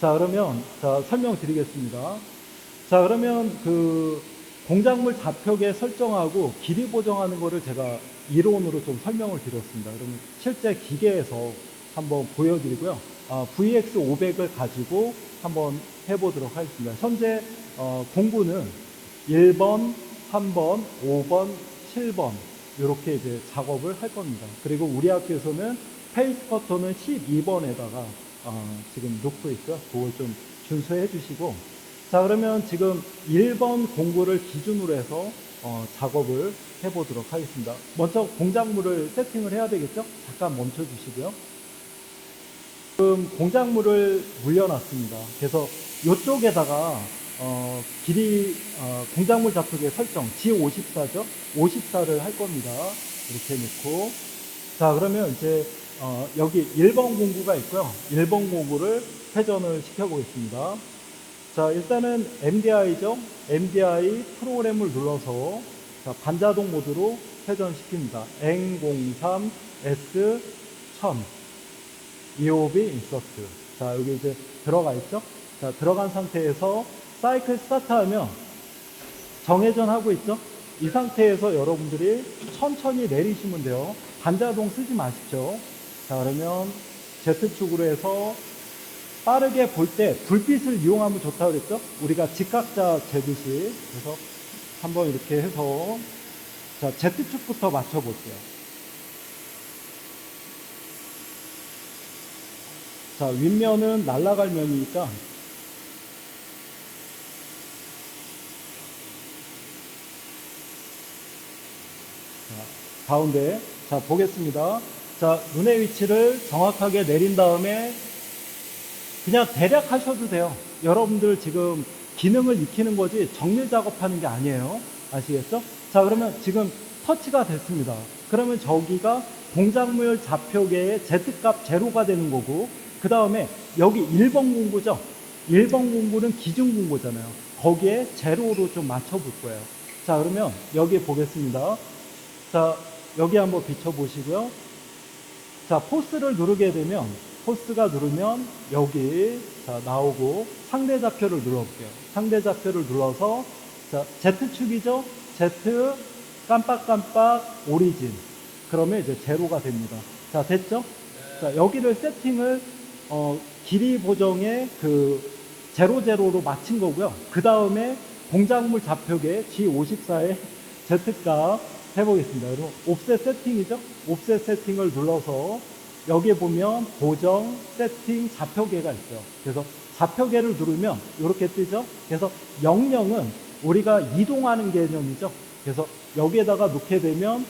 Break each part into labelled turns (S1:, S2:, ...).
S1: 자, 그러면, 자, 설명드리겠습니다. 자, 그러면 그 공작물 좌표계 설정하고 길이 보정하는 거를 제가 이론으로 좀 설명을 드렸습니다. 그러면 실제 기계에서 한번 보여드리고요. VX500을 가지고 한번 해보도록 하겠습니다. 현재 공구는 1번, 3번, 5번, 7번 이렇게 이제 작업을 할 겁니다. 그리고 우리 학교에서는 페이스 커터는 12번에다가 지금 놓고 있고요. 그걸 좀 준수해 주시고, 자, 그러면 지금 1번 공구를 기준으로 해서 작업을 해보도록 하겠습니다. 먼저 공작물을 세팅을 해야 되겠죠? 잠깐 멈춰 주시고요. 지금 공작물을 물려놨습니다. 그래서 이쪽에다가 길이 공작물 좌표계 설정 G54죠? 54를 할 겁니다. 이렇게 놓고, 자, 그러면 이제 여기 1번 공구가 있고요. 1번 공구를 회전을 시켜보겠습니다. 자, 일단은 MDI죠. MDI 프로그램을 눌러서 자, 반자동 모드로 회전시킵니다. N03 S1000 EOB 인서트. 자, 여기 이제 들어가 있죠. 자, 들어간 상태에서 사이클 스타트하면 정회전 하고 있죠. 이 상태에서 여러분들이 천천히 내리시면 돼요. 반자동 쓰지 마십시오. 자, 그러면 Z축으로 해서 빠르게 볼 때 불빛을 이용하면 좋다고 그랬죠? 우리가 직각자 재듯이. 그래서 한번 이렇게 해서 자, Z축부터 맞춰볼게요. 자, 윗면은 날아갈 면이니까 자, 가운데. 자, 보겠습니다. 자, 눈의 위치를 정확하게 내린 다음에 그냥 대략 하셔도 돼요. 여러분들 지금 기능을 익히는 거지 정밀 작업하는 게 아니에요. 아시겠죠? 자, 그러면 지금 터치가 됐습니다. 그러면 저기가 공작물 좌표계의 Z값 제로가 되는 거고, 그 다음에 여기 1번 공구죠? 1번 공구는 기준 공구잖아요. 거기에 제로로 좀 맞춰볼 거예요. 자, 그러면 여기 보겠습니다. 자, 여기 한번 비춰보시고요. 자, 포스를 누르게 되면 포스가 누르면 여기 자, 나오고 상대 좌표를 눌러볼게요. 상대 좌표를 눌러서 자, Z축이죠? Z 깜빡깜빡 오리진. 그러면 이제 제로가 됩니다. 자, 됐죠? 자, 여기를 세팅을 길이 보정에 그 제로제로로 맞춘 거고요. 그 다음에 공작물 좌표계 G54의 Z값 해보겠습니다. 그리고 옵셋 세팅이죠? 옵셋 세팅을 눌러서 여기에 보면 보정, 세팅, 좌표계가 있죠. 그래서 좌표계를 누르면 이렇게 뜨죠. 그래서 00은 우리가 이동하는 개념이죠. 그래서 여기에다가 놓게 되면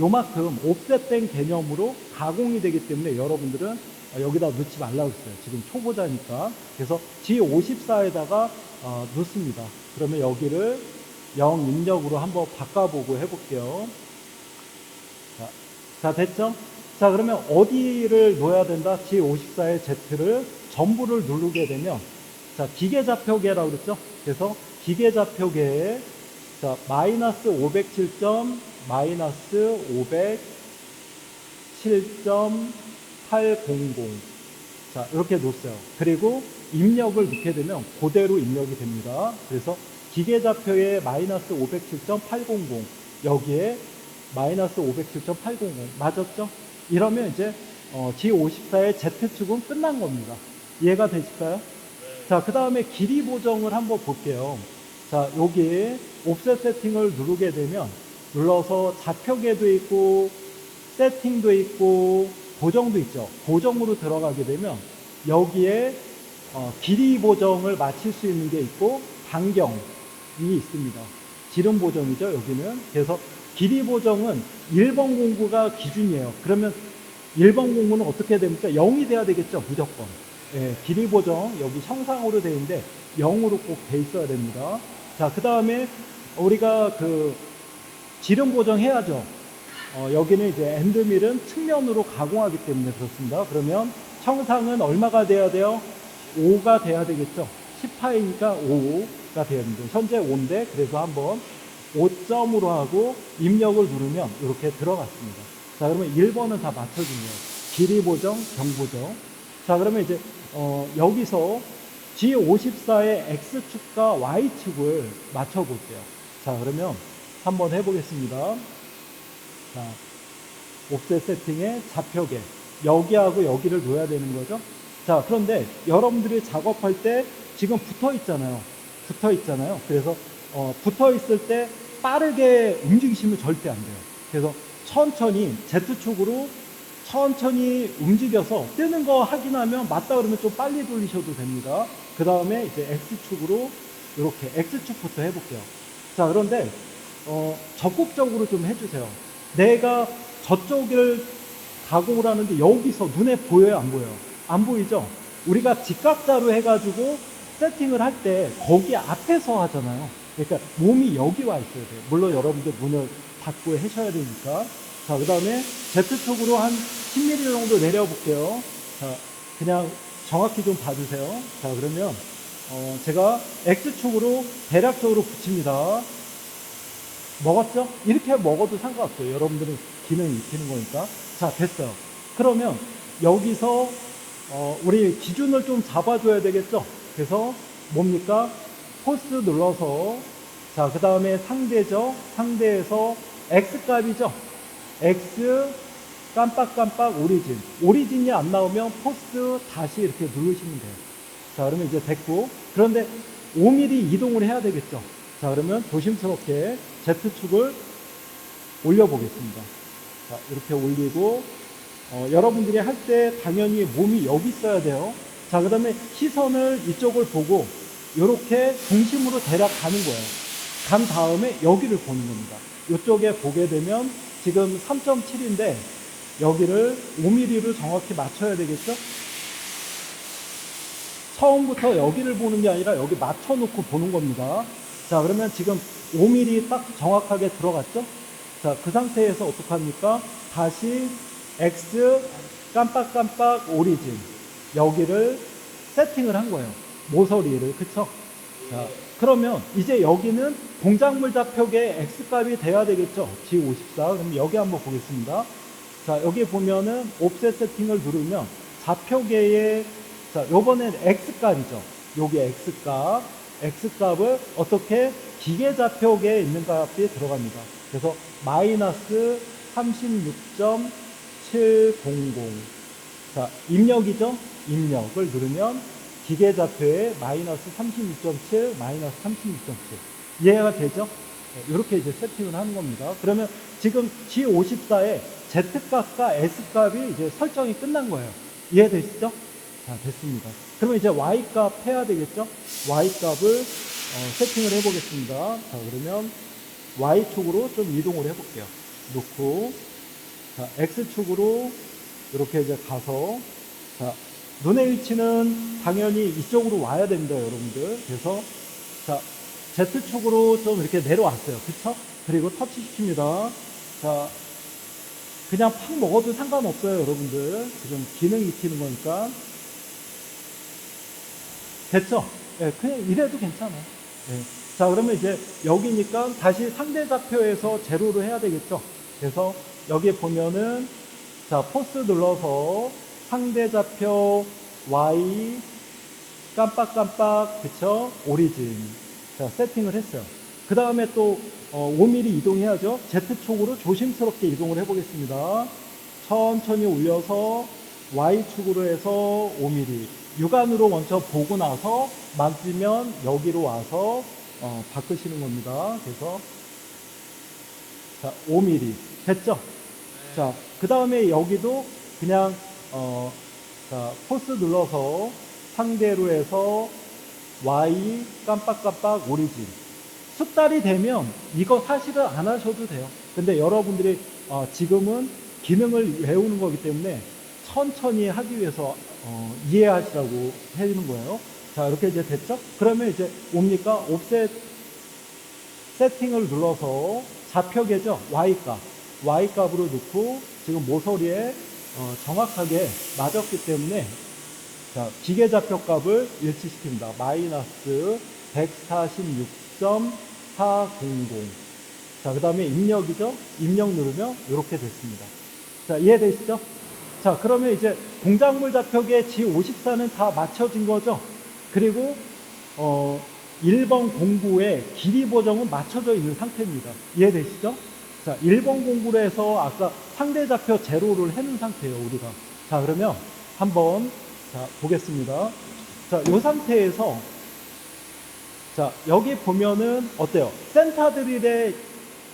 S1: 요만큼 옵셋된 개념으로 가공이 되기 때문에 여러분들은 여기다 넣지 말라고 했어요. 지금 초보자니까. 그래서 G54에다가 넣습니다. 그러면 여기를 0 입력으로 한번 바꿔보고 해볼게요. 자, 됐죠? 자, 그러면 어디를 놓아야 된다? G54의 Z를 전부를 누르게 되면, 자, 기계좌표계라고 그랬죠? 그래서 기계좌표계에, 자, 마이너스 507점, 마이너스 507.800. 자, 이렇게 놓았어요. 그리고 입력을 넣게 되면 그대로 입력이 됩니다. 그래서 기계좌표에 마이너스 507.800, 여기에 마이너스 507.800 맞았죠? 이러면 이제 G54의 Z축은 끝난 겁니다. 이해가 되실까요? 네. 자, 그 다음에 길이 보정을 한번 볼게요. 자, 여기 옵셋 세팅을 누르게 되면 눌러서 좌표계도 있고 세팅도 있고 보정도 있죠. 보정으로 들어가게 되면 여기에 길이 보정을 마칠 수 있는 게 있고 반경이 있습니다. 지름 보정이죠, 여기는. 그래서 길이 보정은 1번 공구가 기준이에요. 그러면 1번 공구는 어떻게 됩니까? 0이 돼야 되겠죠, 무조건. 예, 길이 보정, 여기 형상으로 되어 있는데 0으로 꼭 돼 있어야 됩니다. 자, 그 다음에 우리가 그 지름 보정 해야죠. 여기는 이제 엔드밀은 측면으로 가공하기 때문에 그렇습니다. 그러면 형상은 얼마가 돼야 돼요? 5가 돼야 되겠죠. 10파이니까 5가 돼야 됩니다. 현재 5인데, 그래서 한번 5점으로 하고 입력을 누르면 이렇게 들어갔습니다. 자, 그러면 1번은 다 맞춰주네요. 길이 보정, 경 보정. 자, 그러면 이제 여기서 G54의 X축과 Y축을 맞춰볼게요. 자, 그러면 한번 해보겠습니다. 자, 옵셋 세팅의 좌표계. 여기하고 여기를 놓아야 되는 거죠. 자, 그런데 여러분들이 작업할 때 지금 붙어 있잖아요. 붙어 있잖아요. 그래서 붙어 있을 때 빠르게 움직이시면 절대 안 돼요. 그래서 천천히 Z축으로 천천히 움직여서 뜨는 거 확인하면 맞다 그러면 좀 빨리 돌리셔도 됩니다. 그 다음에 이제 X축으로 이렇게 X축부터 해볼게요. 자, 그런데 적극적으로 좀 해주세요. 내가 저쪽을 가공을 하는데 여기서 눈에 보여요, 안 보여요? 안 보이죠? 우리가 직각자로 해가지고 세팅을 할 때 거기 앞에서 하잖아요. 그러니까 몸이 여기 와 있어야 돼요. 물론 여러분들 문을 닫고 하셔야 되니까. 자, 그 다음에 Z축으로 한 10mm 정도 내려볼게요. 자, 그냥 정확히 좀 봐주세요. 자, 그러면 제가 X축으로 대략적으로 붙입니다. 먹었죠? 이렇게 먹어도 상관없어요. 여러분들은 기능이 익히는 거니까. 자, 됐어요. 그러면 여기서 우리 기준을 좀 잡아줘야 되겠죠? 그래서 뭡니까? 포스 눌러서, 자, 그 다음에 상대죠? 상대에서 X값이죠? X 깜빡깜빡 오리진. 오리진이 안 나오면 포스 다시 이렇게 누르시면 돼요. 자, 그러면 이제 됐고. 그런데 5mm 이동을 해야 되겠죠? 자, 그러면 조심스럽게 Z축을 올려보겠습니다. 자, 이렇게 올리고, 여러분들이 할 때 당연히 몸이 여기 있어야 돼요. 자, 그 다음에 시선을 이쪽을 보고, 이렇게 중심으로 대략 가는 거예요. 간 다음에 여기를 보는 겁니다. 이쪽에 보게 되면 지금 3.7인데, 여기를 5mm로 정확히 맞춰야 되겠죠? 처음부터 여기를 보는 게 아니라 여기 맞춰놓고 보는 겁니다. 자, 그러면 지금 5mm 딱 정확하게 들어갔죠? 자, 그 상태에서 어떡합니까? 다시 X 깜빡깜빡 오리진. 여기를 세팅을 한 거예요. 모서리를. 그쵸? 자, 그러면 이제 여기는 동작물 좌표계 X값이 돼야 되겠죠? G54. 그럼 여기 한번 보겠습니다. 자, 여기 보면은 옵셋 세팅을 누르면 좌표계에, 자, 요번엔 X값이죠. 여기 X값. X값을 어떻게 기계 좌표계에 있는 값이 들어갑니다. 그래서 마이너스 36.700. 자, 입력이죠? 입력을 누르면 기계 좌표에 마이너스 36.7, 마이너스 36.7. 이해가 되죠? 네, 이렇게 이제 세팅을 하는 겁니다. 그러면 지금 G54에 Z값과 S값이 이제 설정이 끝난 거예요. 이해되시죠? 자, 됐습니다. 그러면 이제 Y값 해야 되겠죠? Y값을 세팅을 해보겠습니다. 자, 그러면 Y축으로 좀 이동을 해볼게요. 놓고, 자, X축으로 이렇게 이제 가서, 자, 눈의 위치는 당연히 이쪽으로 와야 됩니다, 여러분들. 그래서, 자, Z축으로 좀 이렇게 내려왔어요. 그쵸? 그리고 터치시킵니다. 자, 그냥 팍 먹어도 상관없어요, 여러분들. 지금 기능 익히는 거니까. 됐죠? 네, 그냥 이래도 괜찮아요. 네. 자, 그러면 이제 여기니까 다시 상대 좌표에서 제로를 해야 되겠죠? 그래서 여기 보면은, 자, 포스 눌러서 상대 좌표 Y 깜빡깜빡, 그쵸? 오리진. 자, 세팅을 했어요. 그 다음에 또 5mm 이동해야죠. Z축으로 조심스럽게 이동을 해보겠습니다. 천천히 올려서 Y축으로 해서 5mm. 육안으로 먼저 보고 나서 맞으면 여기로 와서 바꾸시는 겁니다. 그래서 자, 5mm. 됐죠? 자, 그 다음에 여기도 그냥 자, 포스 눌러서 상대로 해서 Y 깜빡깜빡 오리진. 숙달이 되면 이거 사실은 안 하셔도 돼요. 근데 여러분들이 지금은 기능을 외우는 거기 때문에 천천히 하기 위해서 이해하시라고 해주는 거예요. 자, 이렇게 이제 됐죠? 그러면 이제 뭡니까? 옵셋 세팅을 눌러서 좌표계죠? Y값. Y값으로 넣고 지금 모서리에 정확하게 맞았기 때문에 자, 기계 좌표 값을 일치시킵니다. 마이너스 146.400. 자, 그 다음에 입력이죠? 입력 누르면 이렇게 됐습니다. 자, 이해되시죠? 자, 그러면 이제 동작물 좌표계 G54는 다 맞춰진 거죠. 그리고 1번 공구의 길이 보정은 맞춰져 있는 상태입니다. 이해되시죠? 자, 1번 공구로 해서 아까 상대 좌표 제로를 해놓은 상태예요, 우리가. 자, 그러면 한번 자, 보겠습니다. 자, 이 상태에서 자, 여기 보면은 어때요? 센터 드릴의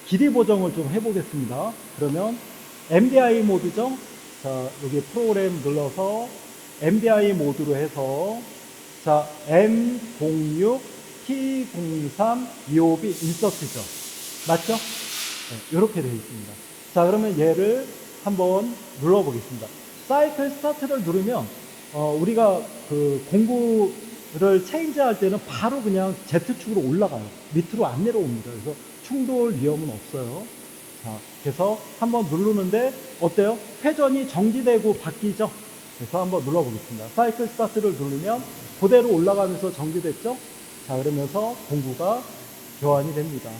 S1: 길이 보정을 좀 해보겠습니다. 그러면 MDI 모드죠? 자, 여기 프로그램 눌러서 MDI 모드로 해서 자, M06, T03, EOB 인서트죠. 맞죠? 네, 이렇게 되어 있습니다. 자, 그러면 얘를 한번 눌러보겠습니다. 사이클 스타트를 누르면 우리가 그 공구를 체인지할 때는 바로 그냥 Z축으로 올라가요. 밑으로 안 내려옵니다. 그래서 충돌 위험은 없어요. 자, 그래서 한번 누르는데 어때요? 회전이 정지되고 바뀌죠? 그래서 한번 눌러보겠습니다. 사이클 스타트를 누르면 그대로 올라가면서 정지됐죠? 자, 그러면서 공구가 교환이 됩니다.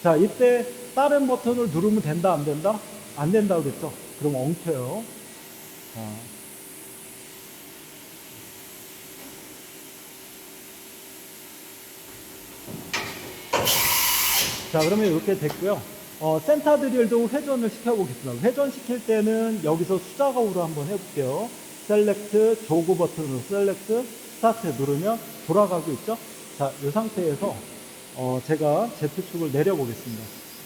S1: 자, 이때 다른 버튼을 누르면 된다, 안 된다? 안 된다고 그랬죠? 그럼 엉켜요. 자, 그러면 이렇게 됐고요. 센터 드릴도 회전을 시켜보겠습니다. 회전시킬 때는 여기서 수작업으로 한번 해볼게요. 셀렉트, 조그 버튼으로 셀렉트, 스타트 누르면 돌아가고 있죠? 자, 이 상태에서 제가 Z축을 내려보겠습니다.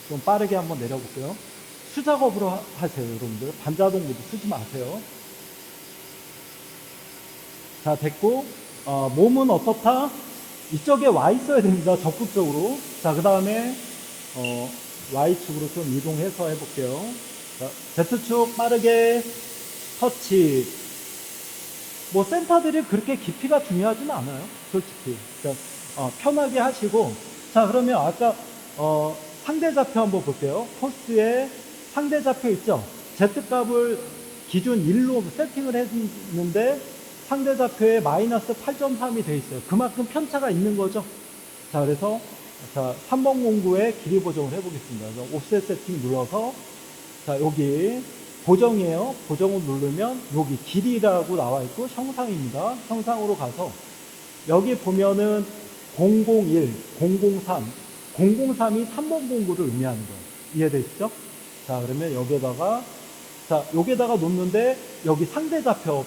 S1: 좀 빠르게 한번 내려볼게요. 수작업으로 하세요, 여러분들. 반자동 모드 쓰지 마세요. 자, 됐고, 몸은 어떻다? 이쪽에 와 있어야 됩니다. 적극적으로. 자, 그 다음에 Y축으로 좀 이동해서 해볼게요. 자, Z축 빠르게 터치. 뭐 센터들이 그렇게 깊이가 중요하진 않아요. 솔직히. 그러니까, 편하게 하시고. 자, 그러면 아까 상대 좌표 한번 볼게요. 코스에 상대 좌표 있죠? Z값을 기준 1로 세팅을 했는데 상대 좌표에 마이너스 8.3이 돼 있어요. 그만큼 편차가 있는 거죠. 자, 그래서 자, 3번 공구의 길이 보정을 해보겠습니다. 그래서 옵셋 세팅 눌러서 자, 여기 보정이에요. 보정을 누르면 여기 길이라고 나와 있고 형상입니다. 형상으로 가서 여기 보면은 001, 003, 003이 3번 공구를 의미하는 거예요. 이해되시죠? 자, 그러면 여기에다가 자, 여기에다가 놓는데 여기 상대 좌표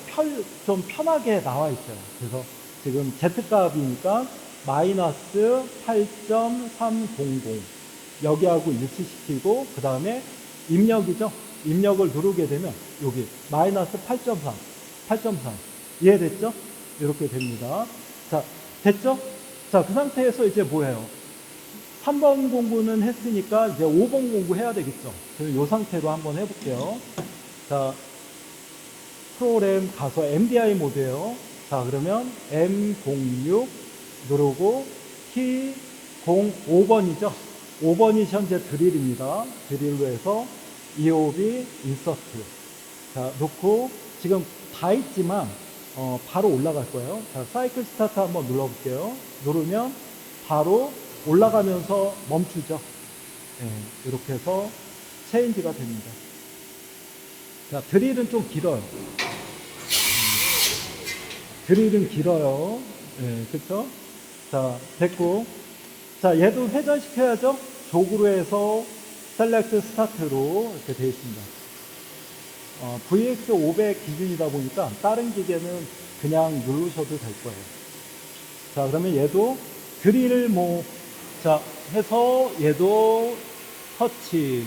S1: 좀 편하게 나와 있어요. 그래서 지금 Z값이니까 마이너스 8.300 여기하고 일치시키고 그 다음에 입력이죠. 입력을 누르게 되면 여기 마이너스 8.3 이해됐죠? 이렇게 됩니다. 자, 됐죠? 자, 그 상태에서 이제 뭐예요? 3번 공부는 했으니까 이제 5번 공부 해야 되겠죠. 그래서 이 상태로 한번 해볼게요. 자, 프로그램 가서 MDI 모드예요. 자, 그러면 M06 누르고 T05번이죠. 5번이 현재 드릴입니다. 드릴로 해서 EOB 인서트. 자, 놓고 지금 다 있지만 바로 올라갈 거예요. 자, 사이클 스타트 한번 눌러볼게요. 누르면 바로 올라가면서 멈추죠. 네, 이렇게 해서 체인지가 됩니다. 자, 드릴은 좀 길어요. 드릴은 길어요. 네, 그쵸? 자, 됐고. 자, 얘도 회전시켜야죠? 조그로 해서 셀렉트 스타트로 이렇게 되어 있습니다. VX500 기준이다 보니까 다른 기계는 그냥 누르셔도 될 거예요. 자, 그러면 얘도 드릴 자, 해서 얘도 터치.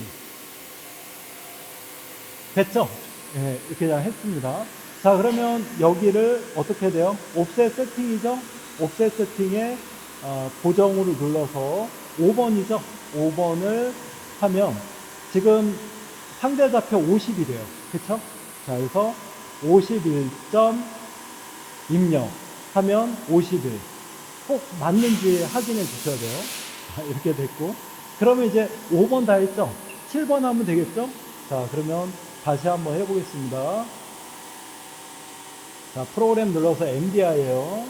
S1: 됐죠? 네, 이렇게 그냥 했습니다. 자, 그러면 여기를 어떻게 돼요? 옵셋 세팅이죠? 옵셋 세팅에 보정으로 눌러서 5번이죠? 5번을 하면 지금 상대 좌표 50이래요. 그쵸? 자, 그래서 51점 입력 하면 51. 꼭 맞는지 확인해 주셔야 돼요. 자, 이렇게 됐고. 그러면 이제 5번 다 했죠? 7번 하면 되겠죠? 자, 그러면 다시 한번 해보겠습니다. 자, 프로그램 눌러서 MDI에요.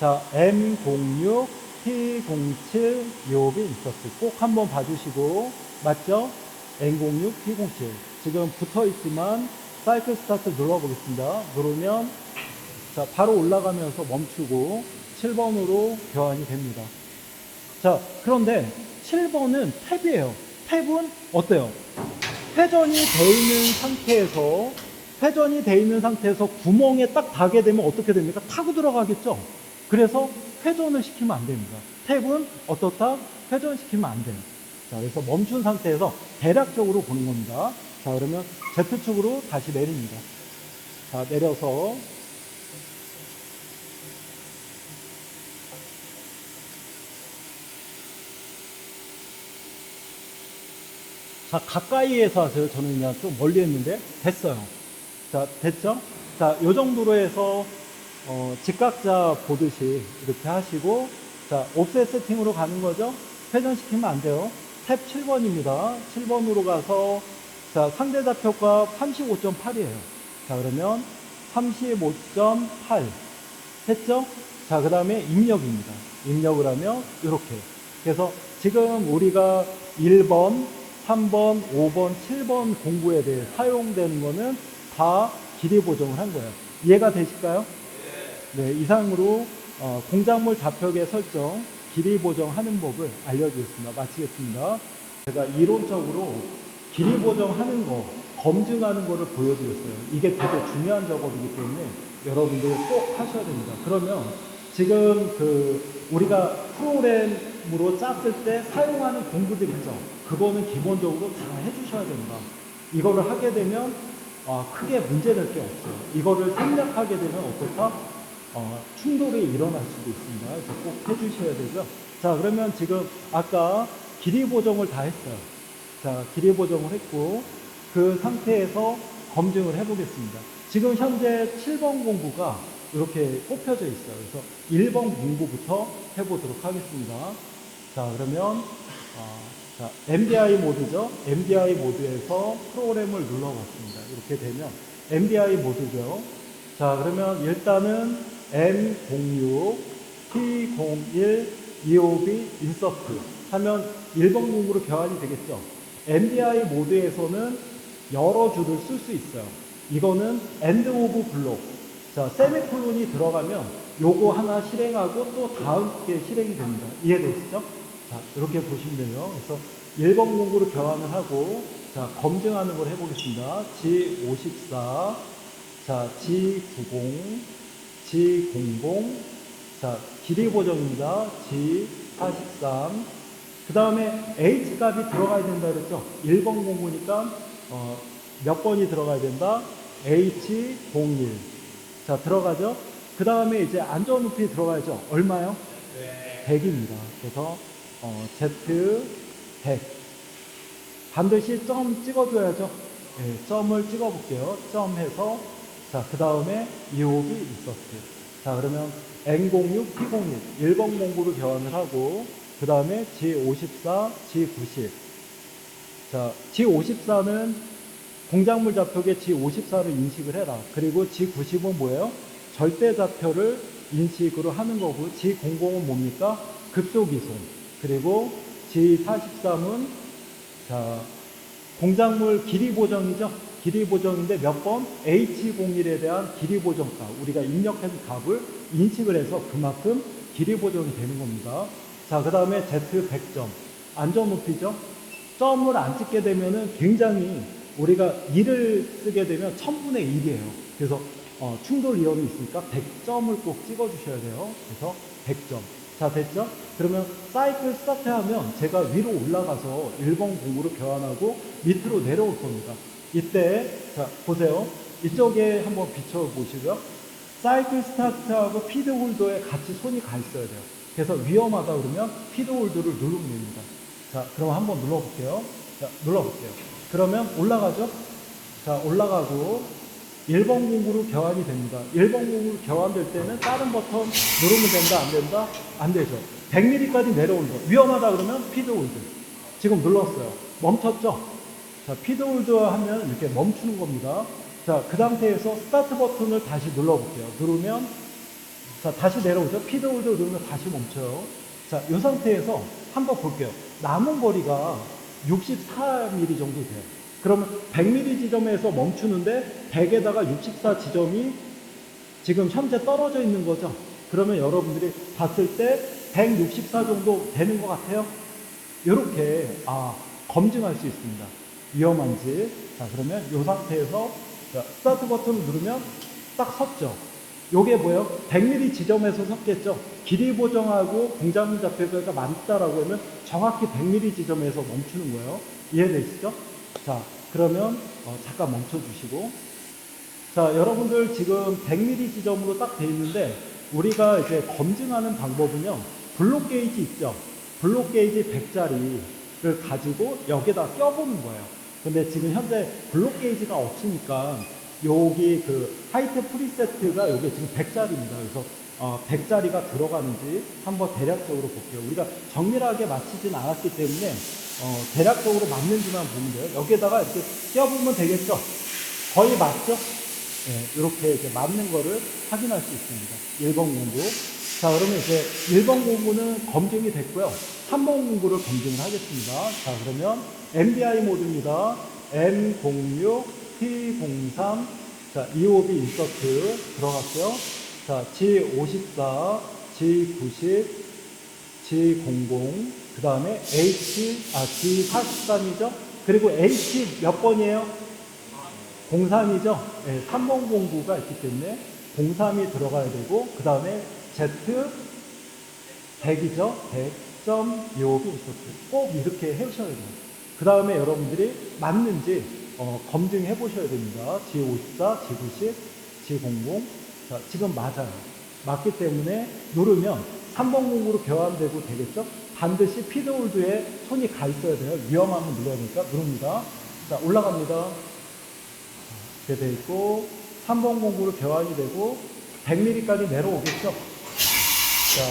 S1: 자, M06, T07, EOB 인서트 꼭 한번 봐주시고, 맞죠? M06, T07. 지금 붙어 있지만 사이클 스타트 눌러보겠습니다. 누르면 자, 바로 올라가면서 멈추고 7번으로 교환이 됩니다. 자, 그런데 7번은 탭이에요. 탭은 어때요? 회전이 돼 있는 상태에서 구멍에 딱 닿게 되면 어떻게 됩니까? 타고 들어가겠죠? 그래서 회전을 시키면 안 됩니다. 탭은 어떻다? 회전시키면 안 돼요. 자, 그래서 멈춘 상태에서 대략적으로 보는 겁니다. 자, 그러면 Z축으로 다시 내립니다. 자, 내려서 자, 가까이에서 하세요. 저는 그냥 좀 멀리 했는데 됐어요. 자, 됐죠? 자, 요 정도로 해서 직각자 보듯이 이렇게 하시고 자, 옵셋 세팅으로 가는 거죠. 회전시키면 안 돼요. 탭 7번입니다. 7번으로 가서 자, 상대 좌표가 35.8이에요. 자, 그러면 35.8 했죠? 자, 그 다음에 입력입니다. 입력을 하면 이렇게. 그래서 지금 우리가 1번, 3번, 5번, 7번 공구에 대해 사용되는 거는 다 길이 보정을 한 거예요. 이해가 되실까요? 네, 이상으로 공작물 좌표계 설정, 길이 보정하는 법을 알려드렸습니다. 마치겠습니다. 제가 이론적으로 길이 보정하는 거, 검증하는 거를 보여드렸어요. 이게 되게 중요한 작업이기 때문에 여러분들 꼭 하셔야 됩니다. 그러면 지금 우리가 프로그램으로 짰을 때 사용하는 공구들 있죠. 그거는 기본적으로 다 해주셔야 된다. 이거를 하게 되면 크게 문제될 게 없어요. 이거를 생략하게 되면 어떻다? 충돌이 일어날 수도 있습니다. 그래서 꼭 해주셔야 되죠. 자, 그러면 지금 아까 길이 보정을 다 했어요. 자, 길이 보정을 했고 그 상태에서 검증을 해보겠습니다. 지금 현재 7번 공구가 이렇게 꼽혀져 있어요. 그래서 1번 공구부터 해보도록 하겠습니다. 자, 그러면 자, MDI 모드죠. MDI 모드에서 프로그램을 눌러봤습니다. 이렇게 되면 MDI 모드죠. 자, 그러면 일단은 M06, P01, EOB, 인서트 하면 1번 공구로 교환이 되겠죠. MDI 모드에서는 여러 줄을 쓸 수 있어요. 이거는 end of block. 자, 세미콜론이 들어가면 요거 하나 실행하고 또 다음 게 실행이 됩니다. 이해되시죠? 자, 이렇게 보시면 돼요. 그래서 1번 공구로 교환을 하고, 자, 검증하는 걸 해보겠습니다. G54, 자, G90, G00, 자, 길이 보정입니다. G43, 그 다음에 H 값이 들어가야 된다 그랬죠? 1번 공구니까, 몇 번이 들어가야 된다? H01. 자, 들어가죠? 그 다음에 이제 안전 높이 들어가야죠? 얼마요? 100입니다. 그래서, Z100. 반드시 점 찍어줘야죠? 네, 점을 찍어볼게요. 점 해서, 자, 그 다음에 EOB 인서트. 자, 그러면 N06, P01. 1번 공구로 교환을 하고, 그 다음에 G54, G90. 자, G54는 공작물 좌표계 G54를 인식을 해라. 그리고 G90은 뭐예요? 절대 좌표를 인식으로 하는 거고, G00은 뭡니까? 급속 이송. 그리고 G43은 자, 공작물 길이 보정이죠? 길이 보정인데 몇 번? H01에 대한 길이 보정값. 우리가 입력한 값을 인식을 해서 그만큼 길이 보정이 되는 겁니다. 자, 그 다음에 Z100점. 안전 높이죠? 점을 안 찍게 되면은 굉장히 우리가 1을 쓰게 되면 1000분의 1이에요. 그래서 충돌 위험이 있으니까 100점을 꼭 찍어 주셔야 돼요. 그래서 100점. 자, 됐죠? 그러면 사이클 스타트 하면 제가 위로 올라가서 1번 공구로 교환하고 밑으로 내려올 겁니다. 이때, 자, 보세요. 이쪽에 한번 비춰 보시고요. 사이클 스타트하고 피드 홀더에 같이 손이 가 있어야 돼요. 그래서 위험하다 그러면 피드 홀더를 누르면 됩니다. 자, 그럼 한번 눌러볼게요. 자, 눌러볼게요. 그러면 올라가죠? 자, 올라가고 1번 공구로 교환이 됩니다. 1번 공구로 교환될 때는 다른 버튼 누르면 된다, 안 된다? 안 되죠. 100mm까지 내려온다. 위험하다 그러면 피드 홀드. 지금 눌렀어요. 멈췄죠? 자, 피드 홀드 하면 이렇게 멈추는 겁니다. 자, 그 상태에서 스타트 버튼을 다시 눌러볼게요. 누르면, 자, 다시 내려오죠? 피드 홀드 누르면 다시 멈춰요. 자, 이 상태에서 한번 볼게요. 남은 거리가 64mm 정도 돼요. 그러면 100mm 지점에서 멈추는데 100에다가 64 지점이 지금 현재 떨어져 있는 거죠. 그러면 여러분들이 봤을 때 164 정도 되는 것 같아요. 이렇게 검증할 수 있습니다. 위험한지. 자, 그러면 이 상태에서 스타트 버튼을 누르면 딱 섰죠. 요게 뭐예요? 100mm 지점에서 섰겠죠. 길이 보정하고 공작물 좌표가 맞다라고 하면 정확히 100mm 지점에서 멈추는 거예요. 이해되시죠? 자, 그러면 잠깐 멈춰 주시고, 자, 여러분들 지금 100mm 지점으로 딱 돼 있는데 우리가 이제 검증하는 방법은요, 블록 게이지 있죠? 블록 게이지 100짜리를 가지고 여기다 껴보는 거예요. 근데 지금 현재 블록 게이지가 없으니까 여기 그 하이트 프리세트가 여기 지금 100짜리입니다. 그래서 100짜리가 들어가는지 한번 대략적으로 볼게요. 우리가 정밀하게 맞히진 않았기 때문에 대략적으로 맞는지만 보면 돼요. 여기에다가 이렇게 껴보면 되겠죠? 거의 맞죠? 네, 이렇게 이제 맞는 거를 확인할 수 있습니다. 1번 공구. 자, 그러면 이제 1번 공구는 검증이 됐고요. 3번 공구를 검증을 하겠습니다. 자, 그러면 MDI 모드입니다. M06, T03, 자, EOB 인서트 들어갔고요. 자, G54, G90, G00, 그 다음에 G43이죠? 그리고 H 몇 번이에요? 03이죠? 네, 3번 공구가 있기 때문에 03이 들어가야 되고, 그 다음에 Z 100이죠? 100점 EOB 인서트. 꼭 이렇게 해주셔야 돼요. 그 다음에 여러분들이 맞는지 검증해 보셔야 됩니다. G54, G90, G00. 자, 지금 맞아요. 맞기 때문에 누르면 3번 공구로 교환되고 되겠죠? 반드시 피드홀드에 손이 가 있어야 돼요. 위험하면 눌러야 되니까 누릅니다. 자, 올라갑니다. 이렇게 돼 있고 3번 공구로 교환이 되고 100mm까지 내려오겠죠? 자,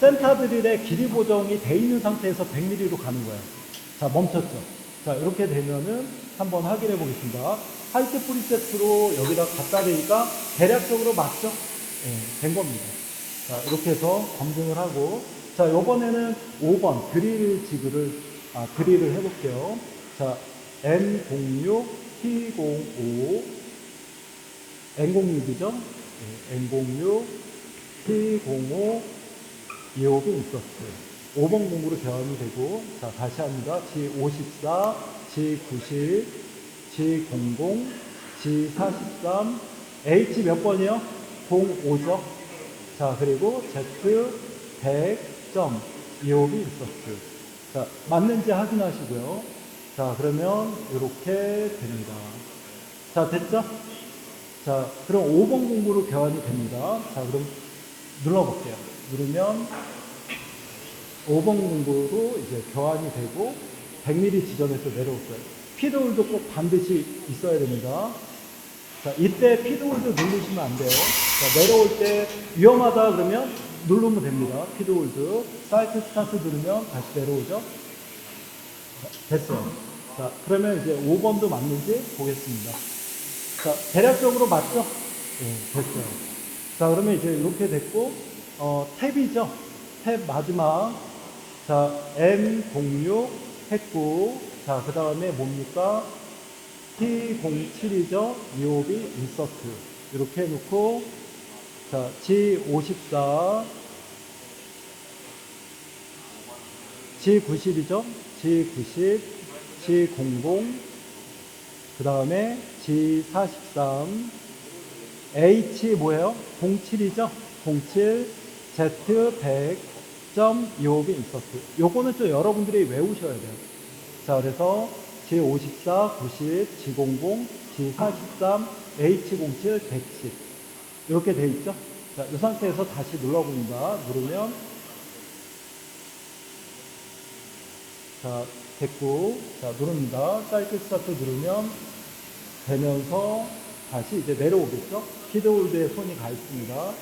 S1: 센터 드릴의 길이 보정이 돼 있는 상태에서 100mm로 가는 거예요. 자, 멈췄죠? 자, 이렇게 되면은 한번 확인해 보겠습니다. 하이트 프리세트로 여기다 갖다 대니까 대략적으로 맞죠? 네, 된 겁니다. 자, 이렇게 해서 검증을 하고, 자, 요번에는 5번 드릴을 해볼게요. 자, N06, T05, N06이죠? 네, N06, T05, EOB 인서트. 5번 공구로 교환이 되고, 자, 다시 합니다. G54, G90, G00, G43, H 몇 번이요? 05죠? 자, 그리고 Z 100점 EOB 인서트. 자, 맞는지 확인하시고요. 자, 그러면 이렇게 됩니다. 자, 됐죠? 자, 그럼 5번 공구로 교환이 됩니다. 자, 그럼 눌러볼게요. 누르면 5번 공구로 이제 교환이 되고 100mm 지점에서 내려올 거예요. 피드홀드 꼭 반드시 있어야 됩니다. 자, 이때 피드홀드 누르시면 안 돼요. 자, 내려올 때 위험하다 그러면 누르면 됩니다. 피드홀드. 사이트 스타트 누르면 다시 내려오죠. 자, 됐어요. 자, 그러면 이제 5번도 맞는지 보겠습니다. 자, 대략적으로 맞죠? 네, 됐어요. 자, 그러면 이제 이렇게 됐고, 탭이죠? 탭 마지막. 자, M06 했고, 자, 그 다음에 뭡니까? T07이죠? EOB 인서트. 이렇게 해놓고, 자, G54, G90이죠? G90, G00, 그 다음에 G43, H 뭐예요? 07이죠? 07, Z100, EOB 인서트. 요거는 좀 여러분들이 외우셔야 돼요. 자, 그래서 G54, 90, G00, G43, H07, 110. 이렇게 돼 있죠? 자, 이 상태에서 다시 눌러봅니다. 누르면, 자, 됐고, 자, 누릅니다. 사이클 스타트 누르면 되면서 다시 이제 내려오겠죠? 피드홀드에 손이 가 있습니다.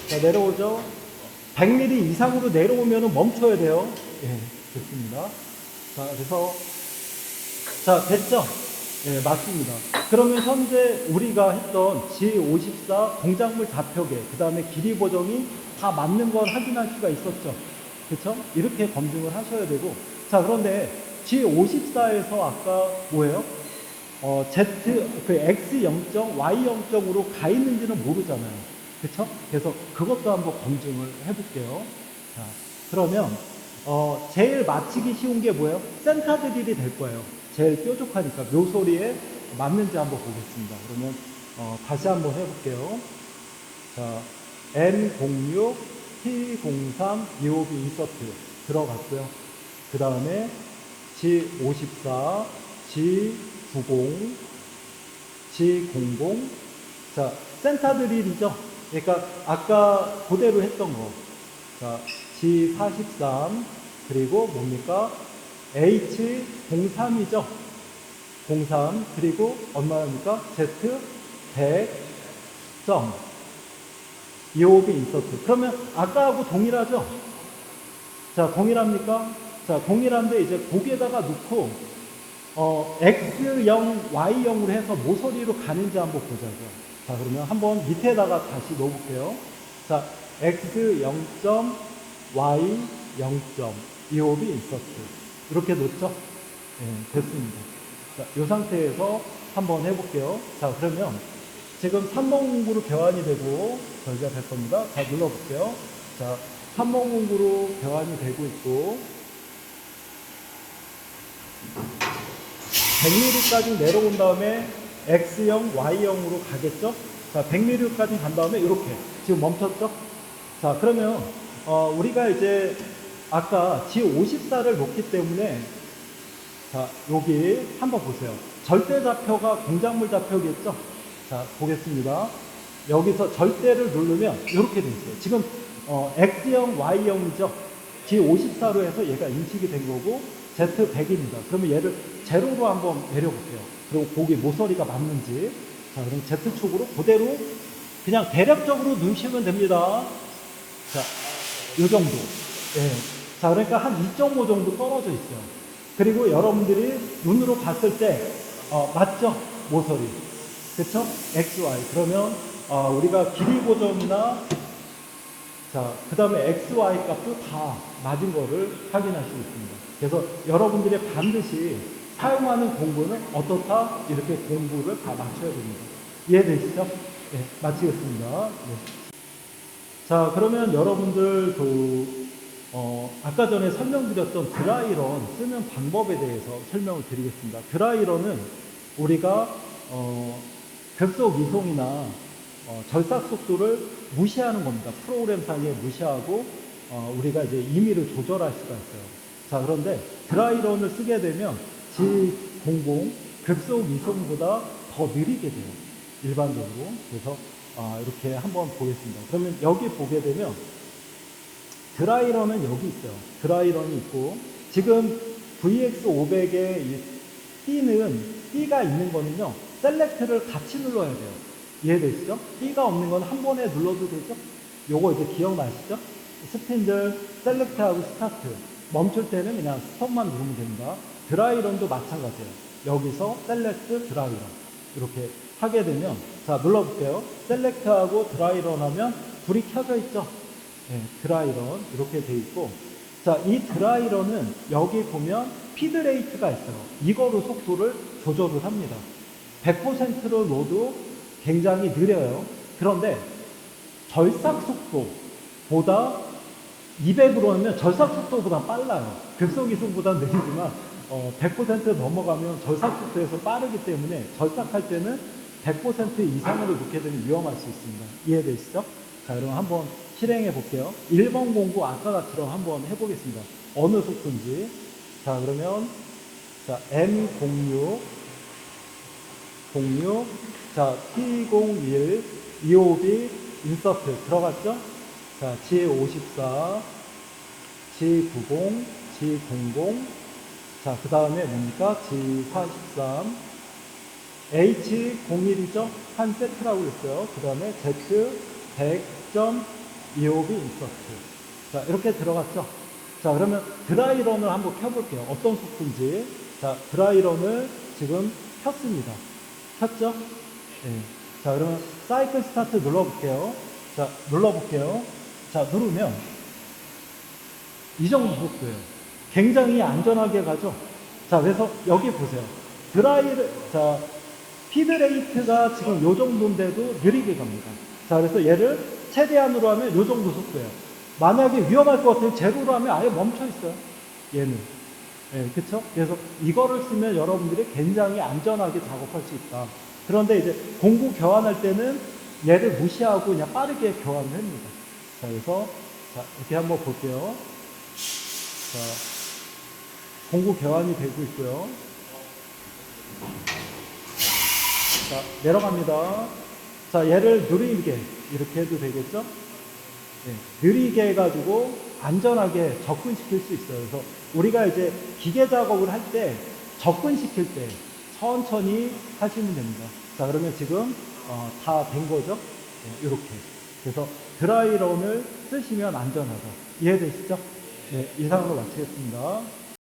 S1: 자, 내려오죠? 100mm 이상으로 내려오면 멈춰야 돼요. 예, 됐습니다. 자, 그래서, 자, 됐죠? 예, 맞습니다. 그러면 현재 우리가 했던 G54 공작물 좌표계, 그 다음에 길이 보정이 다 맞는 걸 확인할 수가 있었죠. 그쵸? 이렇게 검증을 하셔야 되고, 자, 그런데 G54에서 아까 뭐예요? Z, 그 X 0점, Y 0점으로 가 있는지는 모르잖아요. 그쵸? 그래서 그것도 한번 검증을 해볼게요. 자, 그러면, 제일 맞히기 쉬운 게 뭐예요? 센터 드릴이 될 거예요. 제일 뾰족하니까 묘소리에 맞는지 한번 보겠습니다. 그러면, 다시 한번 해볼게요. 자, N06, T03, EOB 인서트 들어갔고요. 그 다음에 G54, G90, G00. 자, 센터 드릴이죠. 그러니까 아까 그대로 했던 거. 자, G43, 그리고 뭡니까? H03이죠. 03, 그리고 얼마입니까? Z100점. EOB 인서트. 그러면 아까하고 동일하죠? 자, 동일합니까? 자, 동일한데 이제 거기에다가 넣고, X0, Y0으로 해서 모서리로 가는지 한번 보자고요. 자, 그러면 한번 밑에다가 다시 넣어볼게요. 자, X0점, Y0점, EOB 인서트. 이렇게 넣죠? 네, 됐습니다. 자, 이 상태에서 한번 해볼게요. 자, 그러면 지금 3번 공구로 교환이 되고 저희가 될 겁니다. 자, 눌러볼게요. 자, 3번 공구로 교환이 되고 있고 100mm까지 내려온 다음에 X0, Y0으로 가겠죠? 자, 100mm까지 간 다음에 이렇게 지금 멈췄죠? 자, 그러면 우리가 이제 아까 G54를 놓기 때문에 자, 여기 한번 보세요. 절대 좌표가 공작물 좌표겠죠? 자, 보겠습니다. 여기서 절대를 누르면 이렇게 돼 있어요. 지금 X0, Y0이죠? G54로 해서 얘가 인식이 된 거고 Z100입니다. 그러면 얘를 제로로 한번 내려볼게요. 그리고 거기 모서리가 맞는지. 자, 그럼 Z축으로 그대로 그냥 대략적으로 누시면 됩니다. 자, 요 정도. 예. 자, 그러니까 한 2.5 정도 떨어져 있어요. 그리고 여러분들이 눈으로 봤을 때, 맞죠? 모서리. 그쵸? XY. 그러면, 우리가 길이 고점이나, 자, 그 다음에 XY 값도 다 맞은 거를 확인할 수 있습니다. 그래서 여러분들이 반드시 사용하는 공구는 어떻다? 이렇게 공구를 다 맞춰야 됩니다. 이해되시죠? 네, 마치겠습니다. 네. 자, 그러면 여러분들 아까 전에 설명드렸던 드라이런 쓰는 방법에 대해서 설명을 드리겠습니다. 드라이런은 우리가 급속 이송이나 절삭 속도를 무시하는 겁니다. 프로그램상에 무시하고 우리가 이제 임의를 조절할 수가 있어요. 자, 그런데 드라이런을 쓰게 되면 G00 급속 이송보다 더 느리게 돼요. 일반적으로. 그래서 이렇게 한번 보겠습니다. 그러면 여기 보게 되면 드라이런은 여기 있어요. 드라이런이 있고 지금 VX500의 이 B가 있는 거는요. 셀렉트를 같이 눌러야 돼요. 이해되시죠? B가 없는 건 한 번에 눌러도 되죠? 요거 이제 기억나시죠? 스핀들 셀렉트하고 스타트 멈출 때는 그냥 스톱만 누르면 됩니다. 드라이런도 마찬가지예요. 여기서 셀렉트 드라이런 이렇게 하게 되면 자 눌러볼게요. 셀렉트하고 드라이런 하면 불이 켜져 있죠? 네, 드라이런 이렇게 돼 있고 자, 이 드라이런은 여기 보면 피드레이트가 있어요. 이거로 속도를 조절을 합니다. 100%로 넣어도 굉장히 느려요. 그런데 절삭 속도보다 200으로 하면 절삭 속도보다 빨라요. 급속 이송보다 느리지만 100% 넘어가면 절삭 속도에서 빠르기 때문에 절삭할 때는 100% 이상으로 놓게 되면 위험할 수 있습니다. 이해되시죠? 자, 그럼 한번 실행해 볼게요. 1번 공구 아까처럼 한번 해보겠습니다. 어느 속도인지. 자, 그러면 자 M06 자 T01 EOB 인서트 들어갔죠? 자 G54 G90 G00 자 그 다음에 뭡니까? G43 H01이죠? 한 세트라고 했어요. 그 다음에 Z100점 EOB 인서트. 자, 이렇게 들어갔죠? 자, 그러면 드라이런을 한번 켜볼게요. 어떤 속도인지. 자, 드라이런을 지금 켰습니다. 켰죠? 네. 자, 그러면 사이클 스타트 눌러볼게요. 자, 눌러볼게요. 자, 누르면 이 정도 속도예요. 굉장히 안전하게 가죠? 자, 그래서 여기 보세요. 자, 피드레이트가 지금 요 정도인데도 느리게 갑니다. 자, 그래서 얘를 최대한으로 하면 요 정도 속도예요. 만약에 위험할 것 같으면 제로로 하면 아예 멈춰 있어요. 얘는. 예, 그쵸? 그래서 이거를 쓰면 여러분들이 굉장히 안전하게 작업할 수 있다. 그런데 이제 공구 교환할 때는 얘를 무시하고 그냥 빠르게 교환을 합니다. 자, 그래서, 자, 이렇게 한번 볼게요. 자, 공구 교환이 되고 있고요. 자, 내려갑니다. 자, 얘를 느리게 이렇게 해도 되겠죠? 네, 느리게 해가지고 안전하게 접근시킬 수 있어요. 그래서 우리가 이제 기계 작업을 할 때 접근시킬 때 천천히 하시면 됩니다. 자, 그러면 지금 다 된 거죠? 네, 이렇게. 그래서 드라이런을 쓰시면 안전하다. 이해되시죠? 네, 이상으로 마치겠습니다.